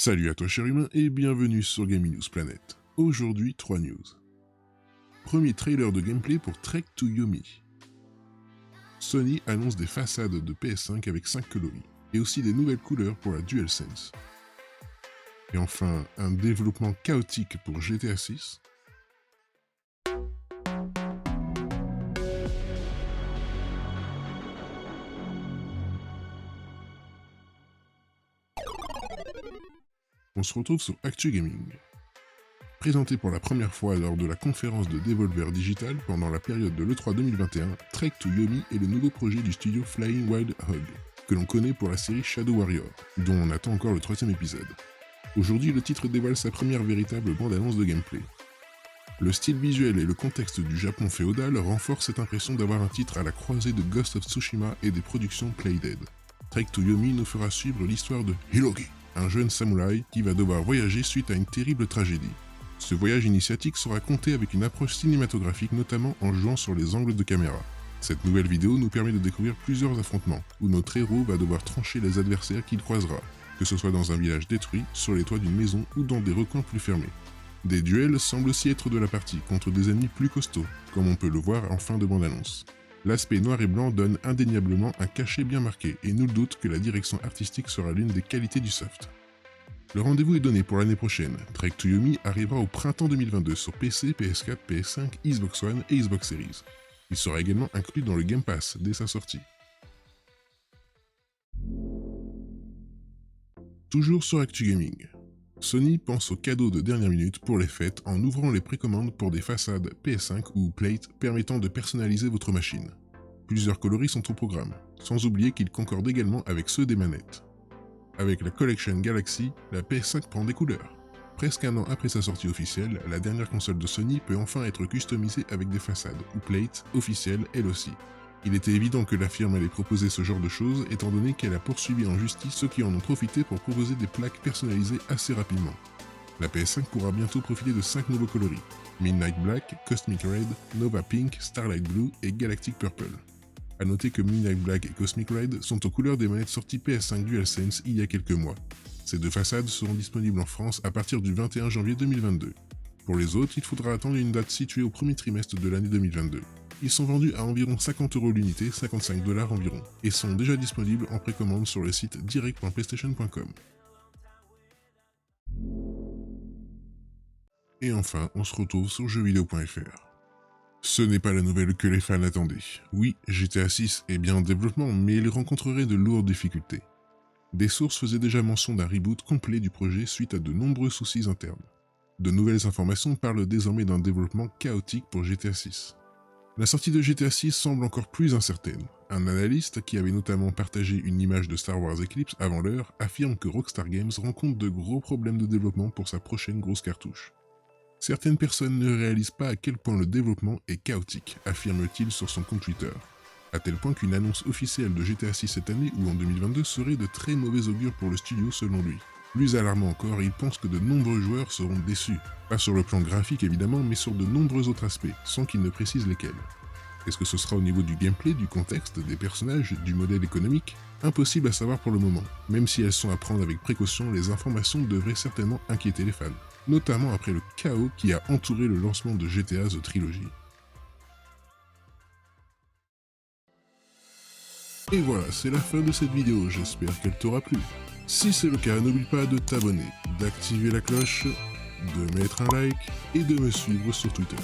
Salut à toi cher humain et bienvenue sur Gaming News Planet. Aujourd'hui 3 news. Premier trailer de gameplay pour Trek to Yomi. Sony annonce des façades de PS5 avec 5 coloris, et aussi des nouvelles couleurs pour la DualSense. Et enfin, un développement chaotique pour GTA 6. On se retrouve sur Actu Gaming. Présenté pour la première fois lors de la conférence de Devolver Digital pendant la période de l'E3 2021, Trek to Yomi est le nouveau projet du studio Flying Wild Hog, que l'on connaît pour la série Shadow Warrior, dont on attend encore le 3e épisode. Aujourd'hui, le titre dévoile sa première véritable bande-annonce de gameplay. Le style visuel et le contexte du Japon féodal renforcent cette impression d'avoir un titre à la croisée de Ghost of Tsushima et des productions Playdead. Trek to Yomi nous fera suivre l'histoire de Hirogi, un jeune samouraï qui va devoir voyager suite à une terrible tragédie. Ce voyage initiatique sera compté avec une approche cinématographique, notamment en jouant sur les angles de caméra. Cette nouvelle vidéo nous permet de découvrir plusieurs affrontements, où notre héros va devoir trancher les adversaires qu'il croisera, que ce soit dans un village détruit, sur les toits d'une maison ou dans des recoins plus fermés. Des duels semblent aussi être de la partie, contre des ennemis plus costauds, comme on peut le voir en fin de bande-annonce. L'aspect noir et blanc donne indéniablement un cachet bien marqué, et nul doute que la direction artistique sera l'une des qualités du soft. Le rendez-vous est donné pour l'année prochaine. Trek to Yomi arrivera au printemps 2022 sur PC, PS4, PS5, Xbox One et Xbox Series. Il sera également inclus dans le Game Pass dès sa sortie. Toujours sur Actu Gaming. Sony pense aux cadeaux de dernière minute pour les fêtes en ouvrant les précommandes pour des façades PS5 ou Plate permettant de personnaliser votre machine. Plusieurs coloris sont au programme, sans oublier qu'ils concordent également avec ceux des manettes. Avec la Collection Galaxy, la PS5 prend des couleurs. Presque un an après sa sortie officielle, la dernière console de Sony peut enfin être customisée avec des façades ou plates officielles elle aussi. Il était évident que la firme allait proposer ce genre de choses étant donné qu'elle a poursuivi en justice ceux qui en ont profité pour proposer des plaques personnalisées assez rapidement. La PS5 pourra bientôt profiter de 5 nouveaux coloris: Midnight Black, Cosmic Red, Nova Pink, Starlight Blue et Galactic Purple. A noter que Midnight Black et Cosmic Red sont aux couleurs des manettes sorties PS5 DualSense il y a quelques mois. Ces deux façades seront disponibles en France à partir du 21 janvier 2022. Pour les autres, il faudra attendre une date située au premier trimestre de l'année 2022. Ils sont vendus à environ 50€ l'unité, 55$ environ, et sont déjà disponibles en précommande sur le site direct.playstation.com. Et enfin, on se retrouve sur jeuxvideo.fr. Ce n'est pas la nouvelle que les fans attendaient. Oui, GTA 6 est bien en développement, mais il rencontrerait de lourdes difficultés. Des sources faisaient déjà mention d'un reboot complet du projet suite à de nombreux soucis internes. De nouvelles informations parlent désormais d'un développement chaotique pour GTA 6. La sortie de GTA 6 semble encore plus incertaine. Un analyste, qui avait notamment partagé une image de Star Wars Eclipse avant l'heure, affirme que Rockstar Games rencontre de gros problèmes de développement pour sa prochaine grosse cartouche. Certaines personnes ne réalisent pas à quel point le développement est chaotique, affirme-t-il sur son compte Twitter. À tel point qu'une annonce officielle de GTA 6 cette année ou en 2022 serait de très mauvais augure pour le studio selon lui. Plus alarmant encore, il pense que de nombreux joueurs seront déçus. Pas sur le plan graphique évidemment, mais sur de nombreux autres aspects, sans qu'il ne précise lesquels. Est-ce que ce sera au niveau du gameplay, du contexte, des personnages, du modèle économique? Impossible à savoir pour le moment. Même si elles sont à prendre avec précaution, les informations devraient certainement inquiéter les fans. Notamment après le chaos qui a entouré le lancement de GTA The Trilogy. Et voilà, c'est la fin de cette vidéo, j'espère qu'elle t'aura plu. Si c'est le cas, n'oublie pas de t'abonner, d'activer la cloche, de mettre un like et de me suivre sur Twitter.